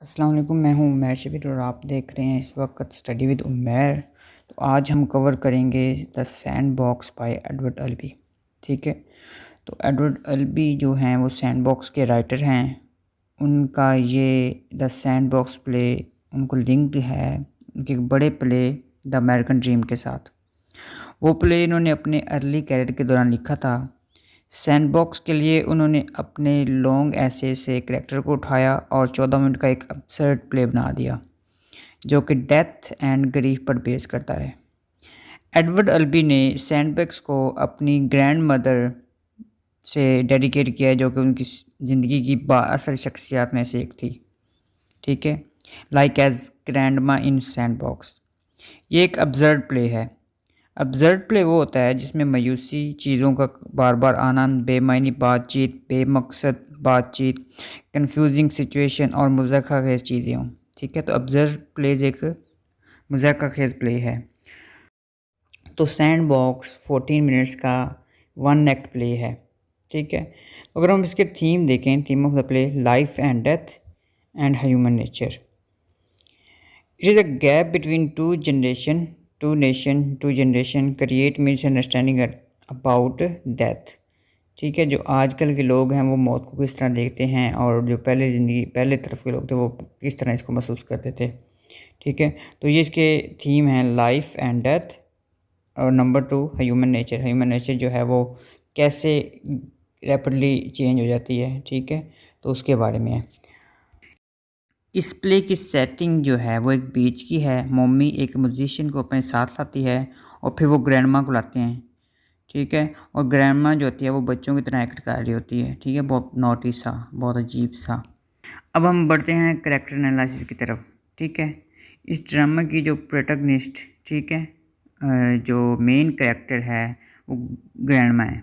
अस्सलाम वालेकुम, मैं हूँ उमैर शबीर और आप देख रहे हैं इस वक्त स्टडी विद उमैर। तो आज हम कवर करेंगे द सैंडबॉक्स बाय एडवर्ड अल्बी। ठीक है, तो एडवर्ड अल्बी जो हैं वो सैंडबॉक्स के राइटर हैं। उनका ये द सैंडबॉक्स प्ले उनको लिंक्ड है उनके एक बड़े प्ले द अमेरिकन ड्रीम के साथ। वो प्ले इन्होंने अपने अर्ली कैरियर के दौरान लिखा था। सैंडबॉक्स के लिए उन्होंने अपने लॉन्ग ऐसे से करैक्टर को उठाया और 14 मिनट का एक absurd प्ले बना दिया जो कि डेथ एंड ग्रीफ पर बेस करता है। एडवर्ड अल्बी ने सैंडबॉक्स को अपनी ग्रैंड मदर से डेडिकेट किया है जो कि उनकी ज़िंदगी की बाअसर शख्सियात में से एक थी। ठीक है, लाइक एज ग्रैंडमा इन सैंडबॉक्स। ये एक absurd प्ले है। अब्सर्ड प्ले वो होता है जिसमें मायूसी, चीज़ों का बार बार आना, बेमायनी बातचीत, बेमकसद बातचीत, कंफ्यूजिंग सिचुएशन और मज़ाक़ खेज़ चीज़ें हों। ठीक है, तो अब्सर्ड प्लेज एक मज़ाक़ खेज़ प्ले है। तो सैंडबॉक्स 14 मिनट्स का वन एक्ट प्ले है। ठीक है, तो अगर हम इसके थीम देखें, theme of the play life and death and human nature. It is a gap between two generation create misunderstanding about death. ठीक है, जो आजकल के लोग हैं वो मौत को किस तरह देखते हैं और जो पहले तरफ के लोग थे वो किस तरह इसको महसूस करते थे। ठीक है, तो ये इसके थीम हैं लाइफ एंड डेथ। और नंबर 2 ह्यूमन नेचर जो है वो कैसे रैपिडली चेंज हो जाती है। ठीक है, तो उसके बारे में है। इस प्ले की सेटिंग जो है वो एक बीच की है। मम्मी एक म्यूजिशियन को अपने साथ लाती है और फिर वो ग्रैंडमा को लाते हैं। ठीक है, और ग्रैंडमा जो होती है वो बच्चों की तरह एक्ट कर रही होती है। ठीक है, बहुत नॉटी सा, बहुत अजीब सा। अब हम बढ़ते हैं करैक्टर एनालिसिस की तरफ। ठीक है, इस ड्रामा की जो प्रोटैगनिस्ट, ठीक है, जो मेन करैक्टर है वो ग्रैंडमा है।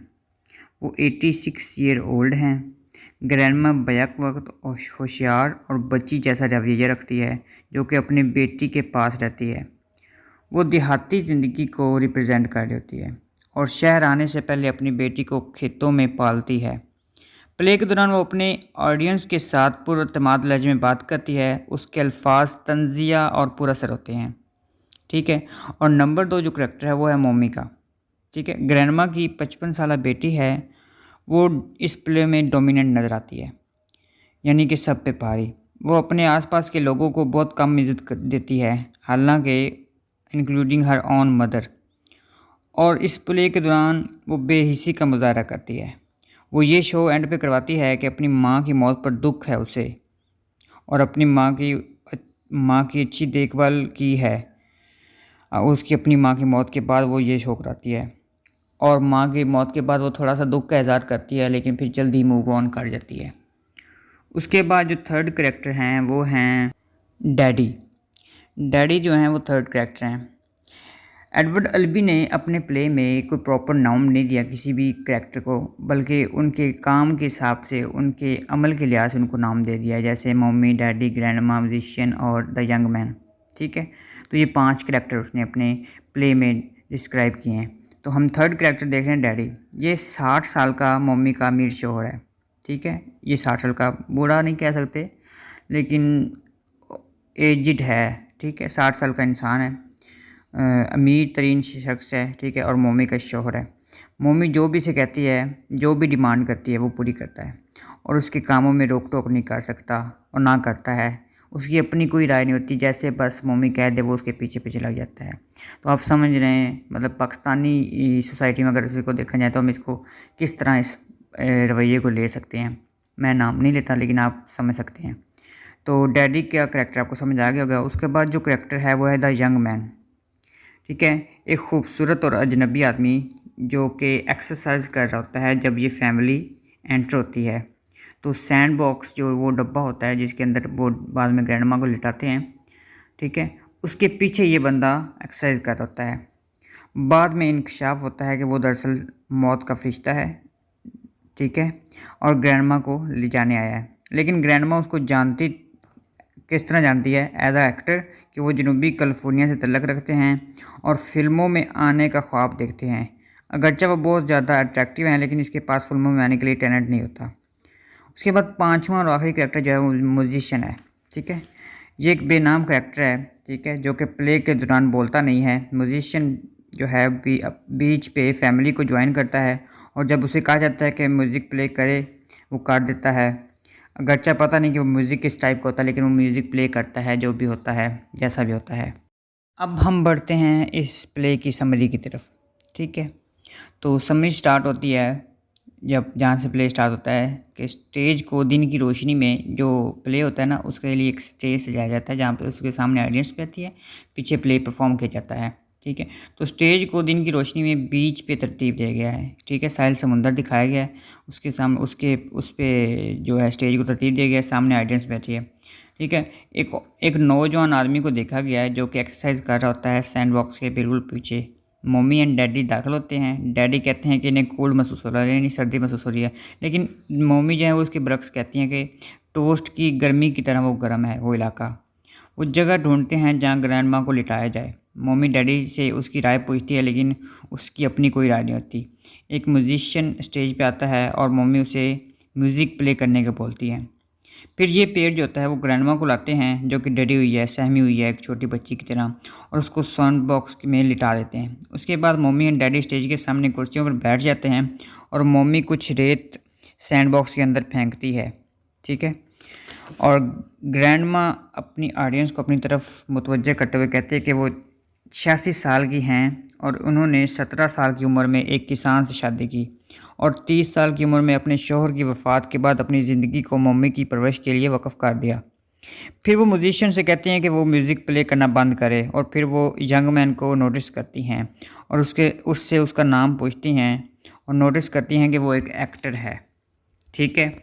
वो 86 ईयर ओल्ड हैं। ग्रैंडमा बैक वक्त होशियार और बच्ची जैसा रवैया रखती है जो कि अपनी बेटी के पास रहती है। वो देहाती ज़िंदगी को रिप्रेजेंट कर रही होती है और शहर आने से पहले अपनी बेटी को खेतों में पालती है। प्ले के दौरान वो अपने ऑडियंस के साथ पुरअतमाद लहजे में बात करती है। उसके अल्फाज तंजिया और पुरअसर होते हैं। ठीक है, और नंबर 2 जो करैक्टर है वो है मोमी का। ठीक है, ग्रैंडमा की 55 साल बेटी है। वो इस प्ले में डोमिनेंट नज़र आती है, यानी कि सब पे भारी। वो अपने आसपास के लोगों को बहुत कम इज़्ज़त देती है, हालांकि इंक्लूडिंग हर ओन मदर। और इस प्ले के दौरान वो बेहिसी का मुजाहरा करती है। वो ये शो एंड पे करवाती है कि अपनी माँ की मौत पर दुख है उसे और अपनी माँ की अच्छी देखभाल की है। उसकी अपनी माँ की मौत के बाद वो ये शो कराती है और माँ की मौत के बाद वो थोड़ा सा दुख का इज़हार करती है लेकिन फिर जल्दी मूव ऑन कर जाती है। उसके बाद जो थर्ड करैक्टर हैं वो हैं डैडी। डैडी जो हैं वो थर्ड करैक्टर हैं। एडवर्ड अल्बी ने अपने प्ले में कोई प्रॉपर नाम नहीं दिया किसी भी करैक्टर को, बल्कि उनके काम के हिसाब से, उनके अमल के लिहाज से उनको नाम दे दिया, जैसे मम्मी, डैडी, ग्रैंडमा, म्यूजिशियन और द यंग मैन। ठीक है, तो ये 5 करैक्टर उसने अपने प्ले में डिस्क्राइब किए हैं। तो हम थर्ड करैक्टर देख रहे हैं डैडी। ये 60 साल का मम्मी का अमीर शौहर है। ठीक है, ये 60 साल का, बूढ़ा नहीं कह सकते लेकिन एजिड है। ठीक है, 60 साल का इंसान है, अमीर तरीन शख्स है। ठीक है, और मोमी का शौहर है। मोमी जो भी से कहती है, जो भी डिमांड करती है वो पूरी करता है और उसके कामों में रोक टोक नहीं कर सकता और ना करता है। उसकी अपनी कोई राय नहीं होती, जैसे बस मोमी कह दे वो उसके पीछे पीछे लग जाता है। तो आप समझ रहे हैं, मतलब पाकिस्तानी सोसाइटी में अगर इसको देखा जाए तो हम इसको किस तरह इस रवैये को ले सकते हैं। मैं नाम नहीं लेता लेकिन आप समझ सकते हैं। तो डैडी का करैक्टर आपको समझ आ गया होगा। उसके बाद जो करैक्टर है वो है द यंग मैन। ठीक है, एक खूबसूरत और अजनबी आदमी जो कि एक्सरसाइज कर रहा होता है जब ये फैमिली एंटर होती है। तो सैंड बॉक्स जो वो डब्बा होता है जिसके अंदर वो बाद में ग्रैंडमा को लिटाते हैं। ठीक है, उसके पीछे ये बंदा एक्सरसाइज कर रहा होता है। बाद में इंकशाफ होता है कि वो दरअसल मौत का फरिश्ता है। ठीक है, और ग्रैंडमा को ले जाने आया है, लेकिन ग्रैंडमा उसको जानती, किस तरह जानती है, एज आ एक्टर, कि वो जनूबी कैलिफोर्निया से तल्लक रखते हैं और फिल्मों में आने का ख्वाब देखते हैं। अगरचे वो बहुत ज़्यादा अट्रैक्टिव हैं लेकिन इसके पास फिल्मों में आने के लिए टैलेंट नहीं होता। उसके बाद 5वां और आखिरी कैरेक्टर जो है वो म्यूजिशियन है। ठीक है। ये एक बेनाम करैक्टर है, ठीक है, जो कि प्ले के दौरान बोलता नहीं है। म्यूजिशियन जो है बीच पे फैमिली को ज्वाइन करता है और जब उसे कहा जाता है कि म्यूज़िक प्ले करे वो काट देता है। अगरचा पता नहीं कि वो म्यूज़िक किस टाइप का होता है, लेकिन वो म्यूज़िक प्ले करता है, जो भी होता है, जैसा भी होता है। अब हम बढ़ते हैं इस प्ले की समरी की तरफ, ठीक है। तो समरी स्टार्ट होती है जब जहाँ से प्ले स्टार्ट होता है कि स्टेज को दिन की रोशनी में जो प्ले होता है ना, उसके लिए एक स्टेज सजाया जाता है जहाँ पे उसके सामने ऑडियंस बैठी है, पीछे प्ले परफॉर्म किया जाता है, ठीक है। तो स्टेज को दिन की रोशनी में बीच पे तरतीब दिया गया है, ठीक है। साहिल समुंदर दिखाया गया है, उसके सामने उस पे जो है स्टेज को तरतीब दिया गया है, सामने ऑडियंस बैठी है, ठीक है। एक नौजवान आदमी को देखा गया है जो कि एक्सरसाइज कर रहा होता है सैंड बॉक्स के बिल्कुल पीछे। मम्मी एंड डैडी दाखिल होते हैं। डैडी कहते हैं कि इन्हें कोल्ड महसूस हो रहा है, यानी सर्दी महसूस हो रही है, लेकिन मम्मी जो है वो उसकी बरक्स कहती हैं कि टोस्ट की गर्मी की तरह वो गर्म है वो इलाका। वो जगह ढूंढते हैं जहाँ ग्रैंड माँ को लिटाया जाए। मम्मी डैडी से उसकी राय पूछती है, लेकिन उसकी अपनी कोई राय नहीं होती। एक म्यूजिशियन स्टेज पे आता है और मम्मी उसे म्यूज़िक प्ले करने को बोलती है। फिर ये पेड़ जो होता है वो ग्रैंडमा को लाते हैं, जो कि डरी हुई है, सहमी हुई है एक छोटी बच्ची की तरह, और उसको साउंड बॉक्स में लिटा देते हैं। उसके बाद मम्मी एंड डैडी स्टेज के सामने कुर्सियों पर बैठ जाते हैं और मम्मी कुछ रेत सैंड बॉक्स के अंदर फेंकती है, ठीक है। और ग्रैंडमा अपनी ऑडियंस को अपनी तरफ मुतवज्जह करते हुए कहते हैं कि वो 86 साल की हैं और उन्होंने 17 साल की उम्र में एक किसान से शादी की और 30 साल की उम्र में अपने शौहर की वफ़ात के बाद अपनी ज़िंदगी को मम्मी की परवरिश के लिए वक़्फ़ कर दिया। फिर वो म्यूजिशियन से कहती हैं कि वो म्यूज़िक प्ले करना बंद करे और फिर वो यंग मैन को नोटिस करती हैं और उससे उसका नाम पूछती हैं और नोटिस करती हैं कि वो एक एक्टर है, ठीक है।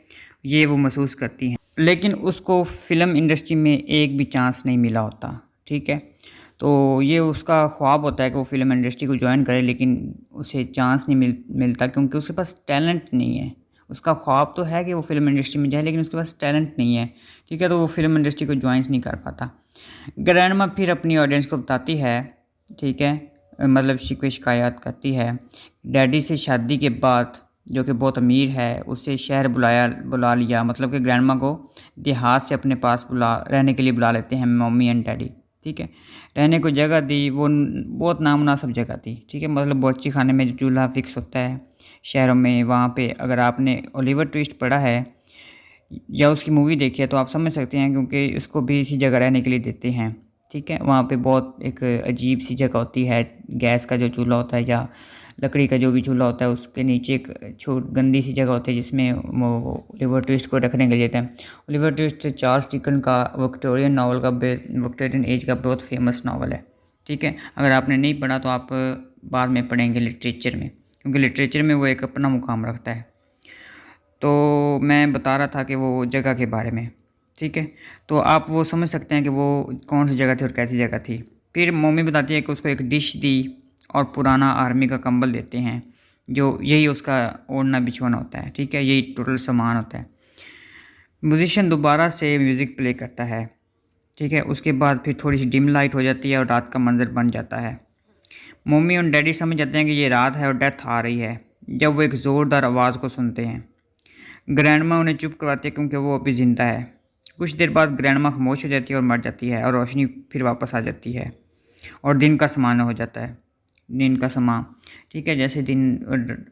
ये वो महसूस करती हैं, लेकिन उसको फ़िल्म इंडस्ट्री में एक भी चांस नहीं मिला होता, ठीक है। तो ये उसका ख्वाब होता है कि वो फ़िल्म इंडस्ट्री को ज्वाइन करे, लेकिन उसे चांस नहीं मिलता क्योंकि उसके पास टैलेंट नहीं है। उसका ख्वाब तो है कि वो फ़िल्म इंडस्ट्री में जाए, लेकिन उसके पास टैलेंट नहीं है, ठीक है। तो वो फ़िल्म इंडस्ट्री को ज्वाइन नहीं कर पाता। ग्रैंडमा फिर अपनी ऑडियंस को बताती है, ठीक है, मतलब शिकवे शिकायत करती है। डैडी से शादी के बाद, जो कि बहुत अमीर है, उसे शहर बुला लिया, मतलब कि ग्रैंडमा को देहात से अपने पास रहने के लिए बुला लेते हैं मम्मी एंड डैडी, ठीक है। रहने को जगह दी, वो बहुत नामुनासिब जगह थी, ठीक है। मतलब बावर्ची खाने में जो चूल्हा फिक्स होता है शहरों में, वहाँ पे अगर आपने ओलिवर ट्विस्ट पढ़ा है या उसकी मूवी देखी है तो आप समझ सकते हैं, क्योंकि उसको भी इसी जगह रहने के लिए देते हैं, ठीक है। वहाँ पे बहुत एक अजीब सी जगह होती है, गैस का जो चूल्हा होता है या लकड़ी का जो भी चूल्हा होता है उसके नीचे एक गंदी सी जगह होती है जिसमें वो ओलिवर ट्विस्ट को रखने के लिए देते हैं। ओलिवर ट्विस्ट चार्ल्स डिकन का विक्टोरियन एज का बहुत फेमस नावल है, ठीक है। अगर आपने नहीं पढ़ा तो आप बाद में पढ़ेंगे लिटरेचर में, क्योंकि लिटरेचर में वो एक अपना मुकाम रखता है। तो मैं बता रहा था कि वो जगह के बारे में, ठीक है। तो आप वो समझ सकते हैं कि वो कौन सी जगह थी और कैसी जगह थी। फिर मम्मी बताती है कि उसको एक डिश दी और पुराना आर्मी का कंबल देते हैं, जो यही उसका ओढ़ना बिछवाना होता है, ठीक है। यही टोटल सामान होता है। म्यूजिशियन दोबारा से म्यूज़िक प्ले करता है, ठीक है। उसके बाद फिर थोड़ी सी डिम लाइट हो जाती है और रात का मंजर बन जाता है। मम्मी और डैडी समझ जाते हैं कि ये रात है और डेथ आ रही है जब वो एक ज़ोरदार आवाज़ को सुनते हैं। ग्रैंडमा उन्हें चुप करवाती है क्योंकि वो अभी ज़िंदा है। कुछ देर बाद ग्रैंडमा खामोश हो जाती है और मर जाती है और रोशनी फिर वापस आ जाती है और दिन का समा हो जाता है। दिन का समा, ठीक है। जैसे दिन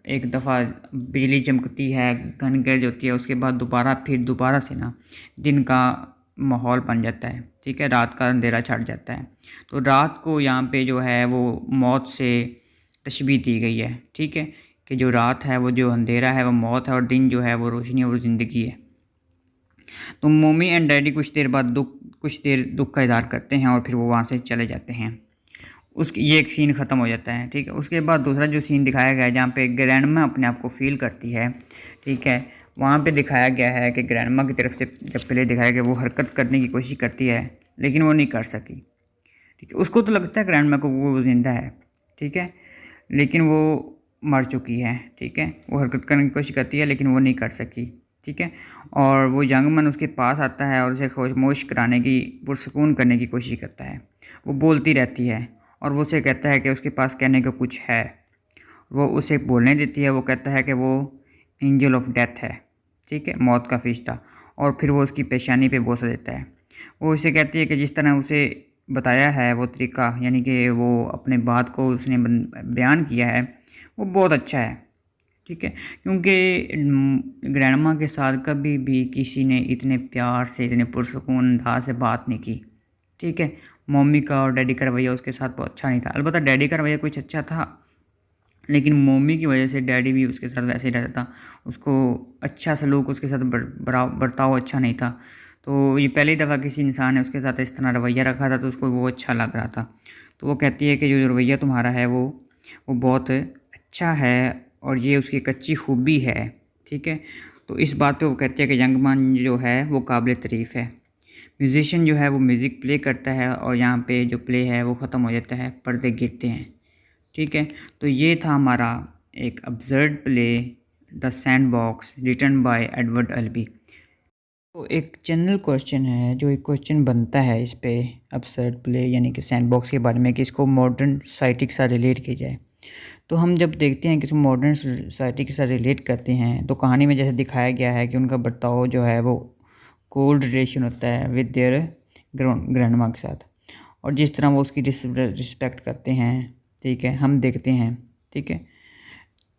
एक दफ़ा बिजली चमकती है, घन गर्ज होती है, उसके बाद दोबारा से ना दिन का माहौल बन जाता है, ठीक है। रात का अंधेरा छट जाता है। तो रात को यहाँ पे जो है वो मौत से तशबीह दी गई है, ठीक है, कि जो रात है वो जो अंधेरा है वो मौत है और दिन जो है वो रोशनी और ज़िंदगी है। तो मम्मी एंड डैडी कुछ देर दुख का इज़हार करते हैं और फिर वो वहाँ से चले जाते हैं। ये एक सीन ख़त्म हो जाता है, ठीक है। उसके बाद दूसरा जो सीन दिखाया गया है जहाँ पे ग्रैंडमा अपने आप को फील करती है, ठीक है, वहाँ पे दिखाया गया है कि ग्रैंडमा की तरफ से जब पहले दिखाया गया वो हरकत करने की कोशिश करती है लेकिन वो नहीं कर सकी, ठीक है। उसको तो लगता है ग्रैंडमा को वो ज़िंदा है, ठीक है, लेकिन वो मर चुकी है, ठीक है। वो हरकत करने की कोशिश करती है लेकिन वो नहीं कर सकी, ठीक है। और वो यंगमैन उसके पास आता है और उसे खामोश कराने की, पुरसकून करने की कोशिश करता है। वो बोलती रहती है और वो उसे कहता है कि उसके पास कहने को कुछ है। वो उसे बोलने देती है। वो कहता है कि वो एंजल ऑफ डेथ है, ठीक है, मौत का फरिश्ता। और फिर वो उसकी पेशानी पे बोसा देता है। वो उसे कहती है कि जिस तरह उसे बताया है वो तरीका, यानी कि वो अपने बात को उसने बयान किया है, वो बहुत अच्छा है। ठीक है, क्योंकि ग्रैंडमा के साथ कभी भी किसी ने इतने प्यार से, इतने पुरसुकून अंदाज से बात नहीं की। ठीक है, मम्मी का और डैडी का रवैया उसके साथ बहुत अच्छा नहीं था। अलबत्ता डैडी का रवैया कुछ अच्छा था, लेकिन मम्मी की वजह से डैडी भी उसके साथ वैसे ही रहता था। उसको अच्छा सलूक, उसके साथ बर्ताव अच्छा नहीं था। तो ये पहली दफ़ा किसी इंसान ने उसके साथ इस तरह रवैया रखा था, तो उसको वो अच्छा लग रहा था। तो वो कहती है कि जो रवैया तुम्हारा है वो बहुत अच्छा है और ये उसकी एक अच्छी खूबी है। ठीक है, तो इस बात पे वो कहती है कि यंग मैन जो है वो काबिल तारीफ़ है। म्यूज़िशियन जो है वो म्यूज़िक प्ले करता है और यहाँ पे जो प्ले है वो ख़त्म हो जाता है, पर्दे गिरते हैं। ठीक है, तो ये था हमारा एक absurd play the sandbox written by Edward Albee. तो एक जनरल क्वेश्चन है, जो एक क्वेश्चन बनता है इस पे अब्सर्ड प्ले यानी कि सैंडबॉक्स के बारे में, कि इसको मॉडर्न सोसाइटी के साथ रिलेट किया जाए। तो हम जब देखते हैं कि इसको मॉडर्न सोसाइटी के साथ रिलेट करते हैं, तो कहानी में जैसे दिखाया गया है कि उनका बर्ताव जो है वो कोल्ड रिलेशन होता है विद देयर ग्रैंडमा के साथ, और जिस तरह वो उसकी रिस्पेक्ट करते हैं। ठीक है, हम देखते हैं। ठीक है,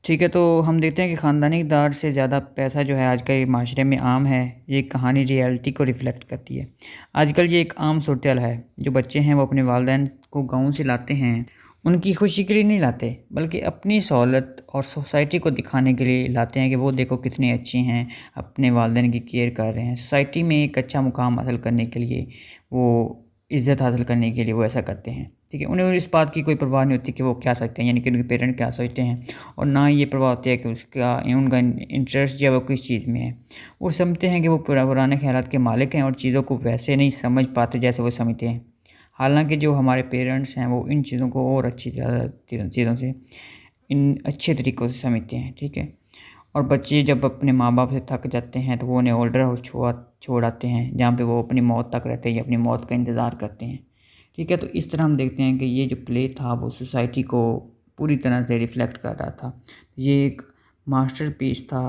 ठीक है, तो हम देखते हैं कि ख़ानदानी इक़्तिदार से ज़्यादा पैसा जो है आज के माशरे में आम है। ये कहानी रियलिटी को रिफ्लेक्ट करती है। आजकल ये एक आम सूरत-ए-हाल है। जो बच्चे हैं वो अपने वालिदैन को गाँव से लाते हैं, उनकी खुशी के लिए नहीं लाते, बल्कि अपनी सहूलत और सोसाइटी को दिखाने के लिए लाते हैं कि वो देखो कितने अच्छे हैं, अपने वालिदैन की केयर कर रहे हैं। सोसाइटी में एक अच्छा मुकाम हासिल करने के लिए, वो इज़्ज़त हासिल करने के लिए वो ऐसा करते हैं। ठीक है, उन्हें इस बात की कोई परवाह नहीं होती कि वो क्या सोचते हैं, यानी कि उनके पेरेंट क्या सोचते हैं, और ना ये परवाह होती है कि उनका इंटरेस्ट जो है वो किस चीज़ में है। वो समझते हैं कि वो पुराने ख़यालात के मालिक हैं और चीज़ों को वैसे नहीं समझ पाते जैसे वो समझते हैं। हालाँकि जो हमारे पेरेंट्स हैं वो इन चीज़ों को और अच्छी चीज़ों से, इन अच्छे तरीक़ों से समझते हैं। ठीक है, और बच्चे जब अपने माँ-बाप से थक जाते हैं तो वो उन्हें ओल्डर हाउस छोड़ आते हैं, जहाँ पे वो अपनी मौत तक रहते हैं या अपनी मौत का इंतज़ार करते हैं। ठीक है, तो इस तरह हम देखते हैं कि ये जो प्ले था वो सोसाइटी को पूरी तरह से रिफ्लेक्ट कर रहा था। ये एक मास्टरपीस था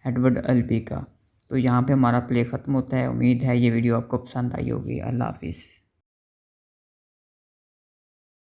एडवर्ड अल्बी का। तो यहाँ पे हमारा प्ले ख़त्म होता है। उम्मीद है ये वीडियो आपको पसंद आई होगी। अल्लाह हाफ़िज़।